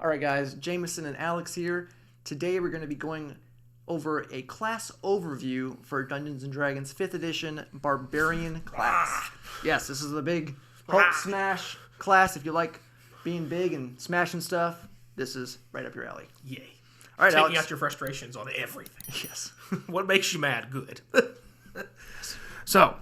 All right, guys, Jameson and Alex here. Today we're going to be going over a class overview for Dungeons & Dragons 5th edition Barbarian Class. Yes, this is the big Hulk smash class. If you like being big and smashing stuff, this is right up your alley. Yay. All right, Taking Alex. out your frustrations on everything. Yes. What makes you mad? Good. So,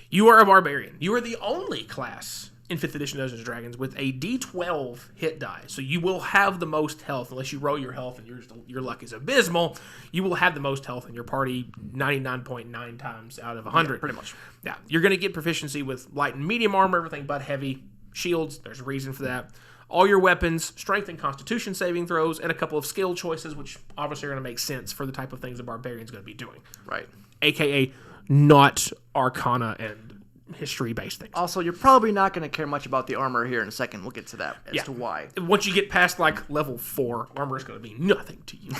you are a barbarian. You are the only class in 5th edition Dungeons & Dragons with a D12 hit die. So you will have the most health, unless you roll your health and your luck is abysmal. You will have the most health in your party 99.9 times out of 100. Yeah, pretty much. Yeah, you're going to get proficiency with light and medium armor, everything but heavy. Shields, there's a reason for that. All your weapons, strength and constitution saving throws, and a couple of skill choices, which obviously are going to make sense for the type of things the barbarian's going to be doing. Right. AKA not arcana and history-based things. Also, you're probably not going to care much about the armor here in a second. We'll get to that as to why. Once you get past like level 4, armor is going to be nothing to you.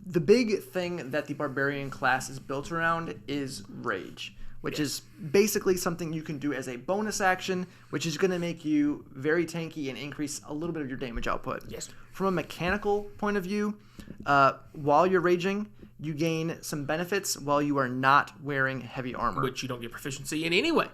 The big thing that the Barbarian class is built around is Rage, which is basically something you can do as a bonus action, which is going to make you very tanky and increase a little bit of your damage output. Yes. From a mechanical point of view, while you're raging, you gain some benefits while you are not wearing heavy armor. Which you don't get proficiency in anyway.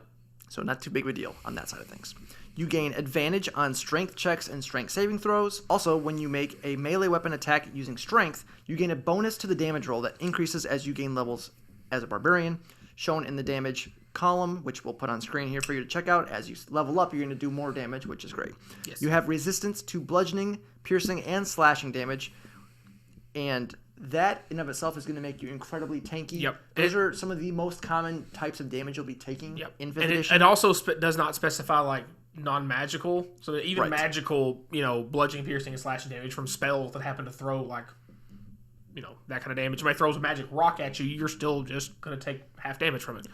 So not too big of a deal on that side of things. You gain advantage on strength checks and strength saving throws. Also, when you make a melee weapon attack using strength, you gain a bonus to the damage roll that increases as you gain levels as a barbarian, shown in the damage column, which we'll put on screen here for you to check out. As you level up, you're going to do more damage, which is great. Yes. You have resistance to bludgeoning, piercing, and slashing damage, and that in of itself is going to make you incredibly tanky. Yep. Those are some of the most common types of damage you'll be taking in 5th edition. It also does not specify like non-magical. So that even Right. magical, bludgeoning, piercing, and slashing damage from spells that happen to throw like, that kind of damage. Somebody throws a magic rock at you, you're still just going to take half damage from it.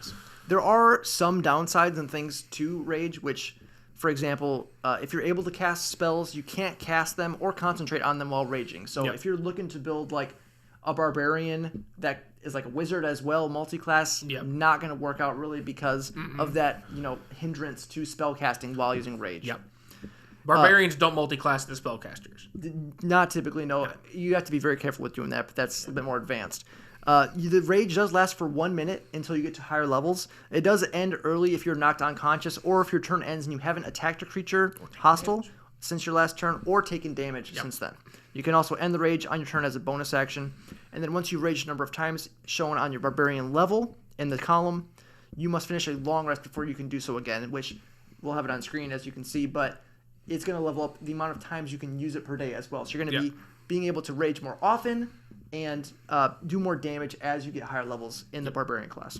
There are some downsides and things to Rage, which, for example, if you're able to cast spells, you can't cast them or concentrate on them while raging. So if you're looking to build like a barbarian that is like a wizard as well, multi-class, not going to work out really because of that, hindrance to spell casting while using Rage. Yep. Barbarians don't multi-class the spellcasters. Not typically, no. You have to be very careful with doing that, but that's a bit more advanced. The Rage does last for 1 minute until you get to higher levels. It does end early if you're knocked unconscious or if your turn ends and you haven't attacked a creature hostile since your last turn or taken damage since then. You can also end the Rage on your turn as a bonus action. And then once you've raged a number of times shown on your Barbarian level in the column, you must finish a long rest before you can do so again, which we'll have it on screen as you can see, but it's going to level up the amount of times you can use it per day as well. So you're going to be being able to rage more often and do more damage as you get higher levels in the Barbarian class.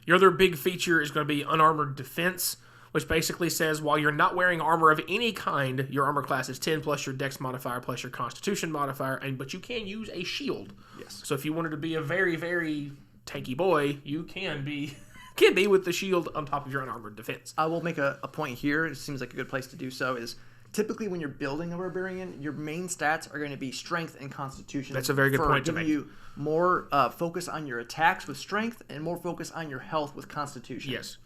Your other big feature is going to be unarmored defense, which basically says while you're not wearing armor of any kind, your armor class is 10 plus your dex modifier plus your constitution modifier, but you can use a shield. Yes. So if you wanted to be a very, very tanky boy, you can be with the shield on top of your unarmored defense. I will make a point here. It seems like a good place to do so is typically when you're building a barbarian, your main stats are going to be strength and constitution. That's a very good point to giving make. You more focus on your attacks with strength and more focus on your health with constitution. Yes.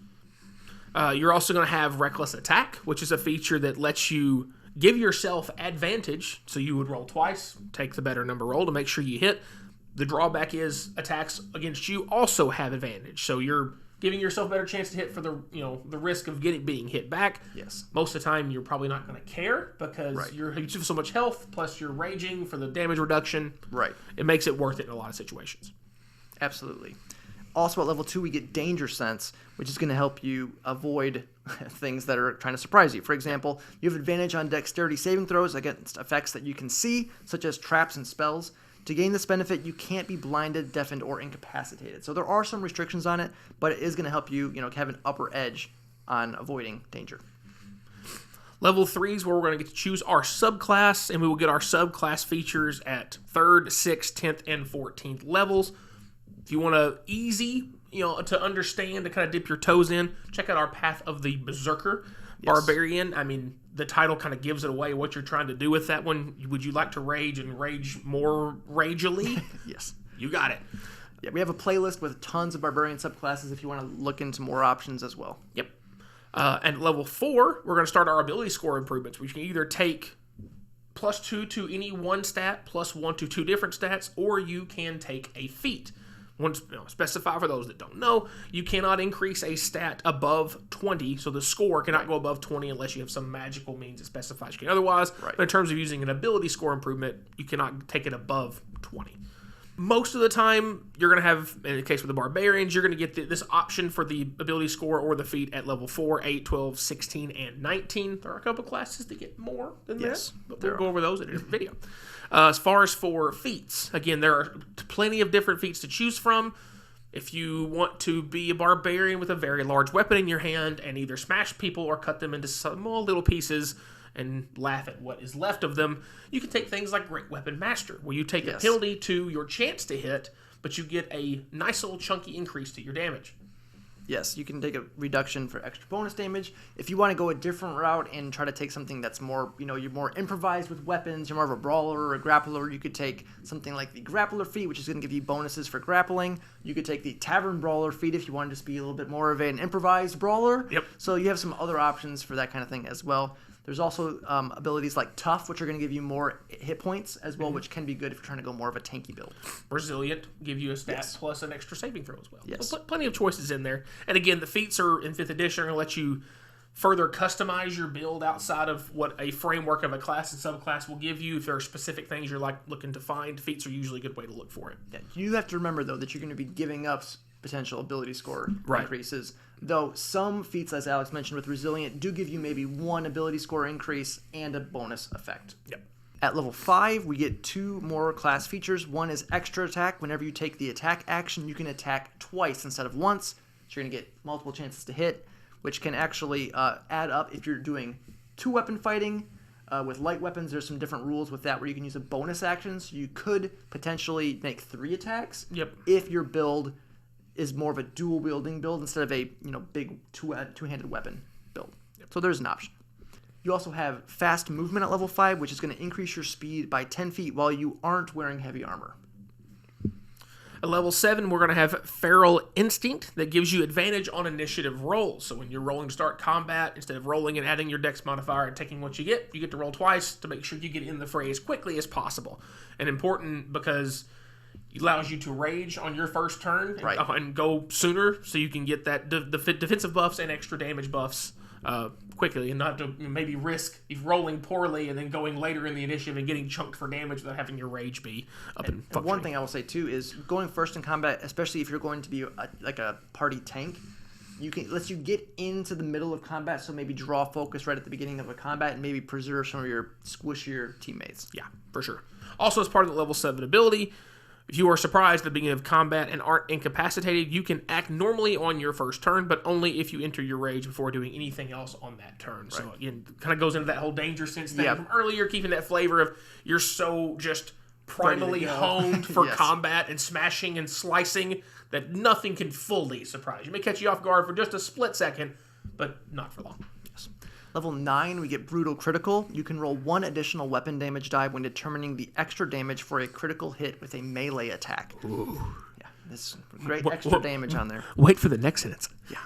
You're also going to have reckless attack, which is a feature that lets you give yourself advantage. So you would roll twice, take the better number roll to make sure you hit. The drawback is attacks against you also have advantage. So you're giving yourself a better chance to hit for the risk of being hit back. Yes. Most of the time, you're probably not going to care because you have so much health, plus you're raging for the damage reduction. Right. It makes it worth it in a lot of situations. Absolutely. Also at level 2, we get Danger Sense, which is going to help you avoid things that are trying to surprise you. For example, you have advantage on dexterity saving throws against effects that you can see, such as traps and spells. To gain this benefit, you can't be blinded, deafened, or incapacitated. So there are some restrictions on it, but it is going to help you, have an upper edge on avoiding danger. Level 3 is where we're going to get to choose our subclass, and we will get our subclass features at 3rd, 6th, 10th, and 14th levels. If you want to easy, to understand, to kind of dip your toes in, check out our Path of the Berserker Barbarian. I mean, the title kind of gives it away what you're trying to do with that one. Would you like to rage and rage more rageily? Yes. You got it. Yeah, we have a playlist with tons of Barbarian subclasses if you want to look into more options as well. Yep. And level 4, we're going to start our ability score improvements, which can either take +2 to any one stat, +1 to 2 different stats, or you can take a feat. Once, specify for those that don't know, you cannot increase a stat above 20, so the score cannot go above 20 unless you have some magical means that specifies you can otherwise. Right. But in terms of using an ability score improvement, you cannot take it above 20. Most of the time, you're going to have, in the case with the Barbarians, you're going to get this option for the ability score or the feat at level 4, 8, 12, 16, and 19. There are a couple classes that get more than this, but we'll go over those in a different video. As far as for feats, again, there are plenty of different feats to choose from. If you want to be a barbarian with a very large weapon in your hand and either smash people or cut them into small little pieces and laugh at what is left of them, you can take things like Great Weapon Master, where you take a penalty to your chance to hit, but you get a nice little chunky increase to your damage. Yes, you can take a reduction for extra bonus damage. If you want to go a different route and try to take something that's more, you're more improvised with weapons, you're more of a brawler or a grappler, you could take something like the Grappler feat, which is going to give you bonuses for grappling. You could take the Tavern Brawler feat if you want to just be a little bit more of an improvised brawler. Yep. So you have some other options for that kind of thing as well. There's also abilities like Tough, which are going to give you more hit points as well, which can be good if you're trying to go more of a tanky build. Resilient, give you a stat plus an extra saving throw as well. Yes. So plenty of choices in there. And again, the feats are in 5th edition are going to let you further customize your build outside of what a framework of a class and subclass will give you. If there are specific things you're looking to find, feats are usually a good way to look for it. Yeah. You have to remember, though, that you're going to be giving up potential ability score increases. Though some feats, as Alex mentioned with Resilient, do give you maybe one ability score increase and a bonus effect. Yep. At level 5, we get 2 more class features. One is Extra Attack. Whenever you take the attack action, you can attack twice instead of once. So you're going to get multiple chances to hit, which can actually add up if you're doing 2-weapon fighting. With light weapons, there's some different rules with that where you can use a bonus action. So you could potentially make 3 attacks if your build is more of a dual wielding build instead of a big two-handed weapon build. So there's an option. You also have fast movement at level 5, which is going to increase your speed by 10 feet while you aren't wearing heavy armor. At level 7, we're going to have Feral Instinct that gives you advantage on initiative rolls. So when you're rolling to start combat, instead of rolling and adding your dex modifier and taking what you get to roll twice to make sure you get in the fray as quickly as possible. And important because it allows you to rage on your first turn and go sooner, so you can get that defensive buffs and extra damage buffs quickly, and not to maybe risk rolling poorly and then going later in the initiative and getting chunked for damage without having your rage be up and functioning. One thing I will say too is going first in combat, especially if you're going to be like a party tank, lets you get into the middle of combat, so maybe draw focus right at the beginning of a combat and maybe preserve some of your squishier teammates. Yeah, for sure. Also, as part of the level 7 ability, if you are surprised at the beginning of combat and aren't incapacitated, you can act normally on your first turn, but only if you enter your rage before doing anything else on that turn. Right. So again, kind of goes into that whole danger sense thing from earlier, keeping that flavor of you're so just primally honed for combat and smashing and slicing that nothing can fully surprise you. It may catch you off guard for just a split second, but not for long. Level 9, we get Brutal Critical. You can roll 1 additional weapon damage die when determining the extra damage for a critical hit with a melee attack. Ooh. Yeah, this great extra damage on there. Wait for the next sentence. Yeah.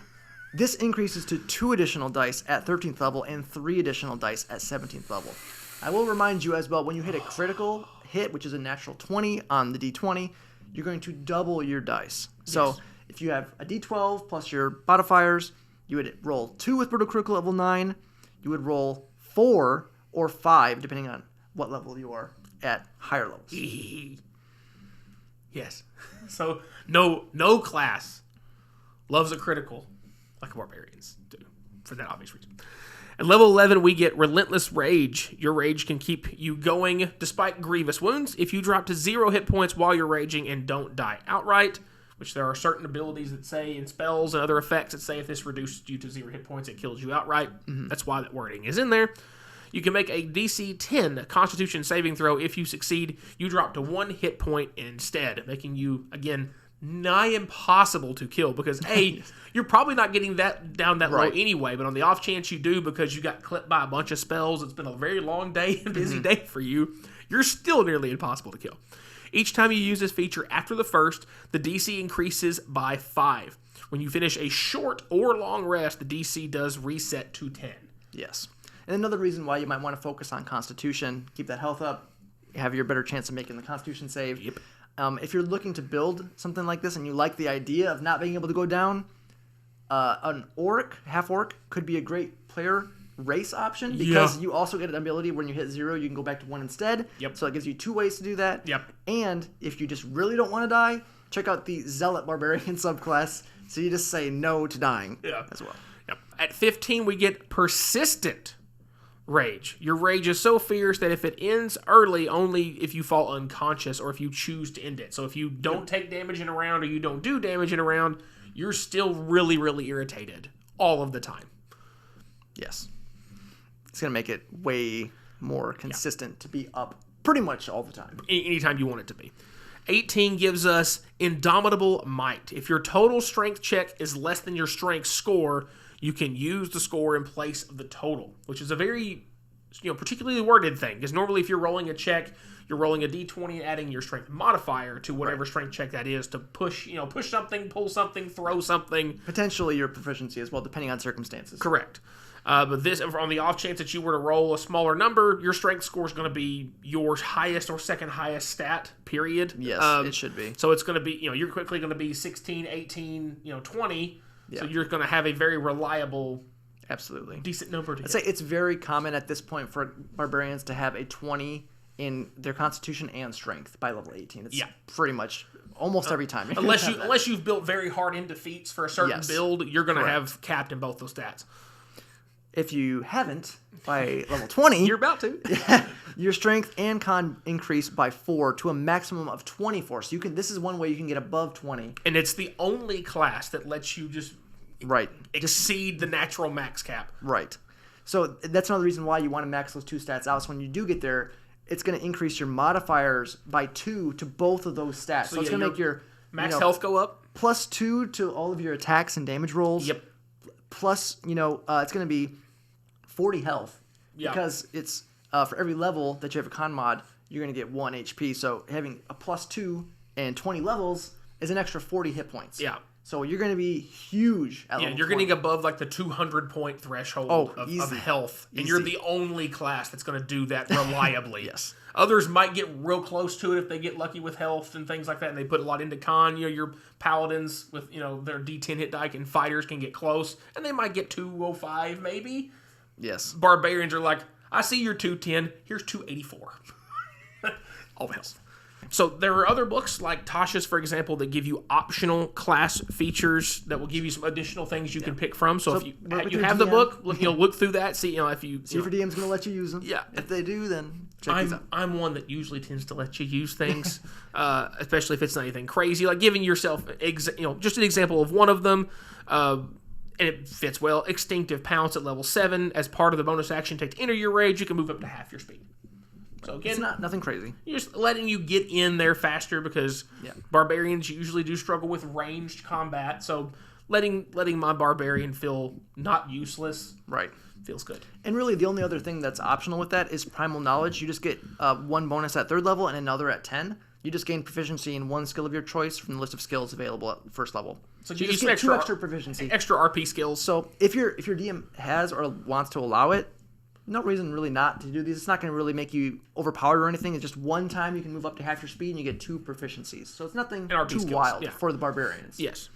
This increases to 2 additional dice at 13th level and 3 additional dice at 17th level. I will remind you as well, when you hit a critical hit, which is a natural 20 on the d20, you're going to double your dice. So if you have a d12 plus your modifiers, you would roll 2 with Brutal Critical level 9. You would roll 4 or 5, depending on what level you are at higher levels. Yes. So no class loves a critical like Barbarians do, for that obvious reason. At level 11, we get Relentless Rage. Your rage can keep you going despite grievous wounds. If you drop to 0 hit points while you're raging and don't die outright, which there are certain abilities that say, in spells and other effects that say if this reduces you to 0 hit points, it kills you outright. That's why that wording is in there. You can make a DC 10 Constitution saving throw. If you succeed, you drop to 1 hit point instead, making you, again, nigh impossible to kill because, A, you're probably not getting that down that low anyway, but on the off chance you do because you got clipped by a bunch of spells, it's been a very long day and busy day for you, you're still nearly impossible to kill. Each time you use this feature after the first, the DC increases by 5. When you finish a short or long rest, the DC does reset to 10. Yes. And another reason why you might want to focus on Constitution, keep that health up, have your better chance of making the Constitution save. Yep. If you're looking to build something like this and you like the idea of not being able to go down, an orc, half orc, could be a great player race option because you also get an ability when you hit 0, you can go back to 1 instead. Yep. So it gives you 2 ways to do that. Yep. And if you just really don't want to die, check out the Zealot Barbarian subclass. So you just say no to dying as well. Yep. At 15, we get Persistent Rage. Your rage is so fierce that if it ends early, only if you fall unconscious or if you choose to end it. So if you don't take damage in a round or you don't do damage in a round, you're still really, really irritated all of the time. Yes. It's going to make it way more consistent to be up pretty much all the time. Anytime you want it to be. 18 gives us Indomitable Might. If your total strength check is less than your strength score, you can use the score in place of the total, which is a very, particularly worded thing. Because normally if you're rolling a check, you're rolling a d20 and adding your strength modifier to whatever strength check that is to push something, pull something, throw something. Potentially your proficiency as well, depending on circumstances. Correct. But this, on the off chance that you were to roll a smaller number, your strength score is going to be your highest or second highest stat, period. Yes, it should be. So it's going to be, you're quickly going to be 16, 18, 20. Yeah. So you're going to have a very reliable, absolutely decent number to I'd say it's very common at this point for barbarians to have a 20 in their constitution and strength by level 18. It's pretty much almost every time. Unless you've built very hard in defeats for a certain build, you're going to have capped in both those stats. If you haven't, by level 20... You're about to. Your strength and con increase by 4 to a maximum of 24. So this is one way you can get above 20. And it's the only class that lets you just exceed the natural max cap. Right. So that's another reason why you want to max those 2 stats out. So when you do get there, it's going to increase your modifiers by 2 to both of those stats. So it's going to make your... max health go up. Plus 2 to all of your attacks and damage rolls. Yep. Plus, it's going to be 40 health. Yeah. Because it's for every level that you have a con mod, you're going to get 1 HP. So having a plus 2 and 20 levels is an extra 40 hit points. Yeah. So you're going to be huge at level you're 20. getting above like the 200-point threshold of health. And you're the only class that's going to do that reliably. Yes. Others might get real close to it if they get lucky with health and things like that, and they put a lot into con. Your paladins with their D10 hit die and fighters can get close, and they might get 205 maybe. Yes. Barbarians are like, I see your 210. Here's 284. All the health. So there are other books like Tasha's, for example, that give you optional class features that will give you some additional things you can pick from. So if you have the book, look through that. See if your DM's going to let you use them. Yeah. If they do, then check these out. I'm one that usually tends to let you use things, especially if it's not anything crazy, like giving yourself just an example of one of them. And it fits well. Extinctive Pounce at level 7 as part of the bonus action. Take to enter your rage. You can move up to half your speed. So again, it's nothing crazy. You're just letting you get in there faster because barbarians usually do struggle with ranged combat. So letting my barbarian feel not useless, feels good. And really, the only other thing that's optional with that is primal knowledge. You just get 1 bonus at 3rd level and another at 10. You just gain proficiency in 1 skill of your choice from the list of skills available at 1st level. So you just get get 2 extra proficiency, extra RP skills. So if your DM has or wants to allow it, no reason really not to do these. It's not going to really make you overpowered or anything. It's just one time you can move up to half your speed and you get 2 proficiencies. So it's nothing too wild for the barbarians. Yes.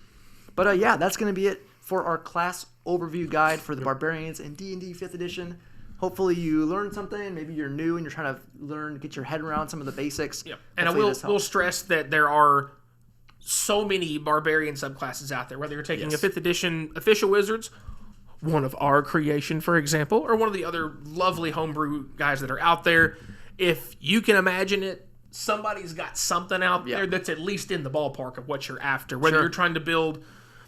But that's going to be it for our class overview guide for the barbarians in D&D 5th edition. Hopefully you learned something. Maybe you're new and you're trying to get your head around some of the basics. Yep. And I will stress that there are so many barbarian subclasses out there, whether you're taking a 5th edition official wizards, one of our creation, for example, or one of the other lovely homebrew guys that are out there. If you can imagine it, somebody's got something out there that's at least in the ballpark of what you're after. Whether you're trying to build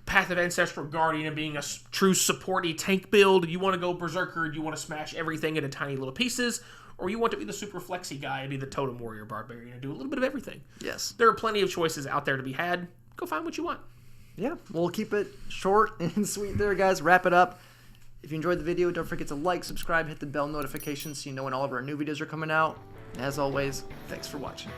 Path of Ancestral Guardian and being a true supporty tank build, you want to go Berserker, you want to smash everything into tiny little pieces, or you want to be the super flexy guy and be the Totem Warrior Barbarian and do a little bit of everything. Yes. There are plenty of choices out there to be had. Go find what you want. Yeah, we'll keep it short and sweet there, guys. Wrap it up. If you enjoyed the video, don't forget to like, subscribe, hit the bell notification so you know when all of our new videos are coming out. And as always, thanks for watching.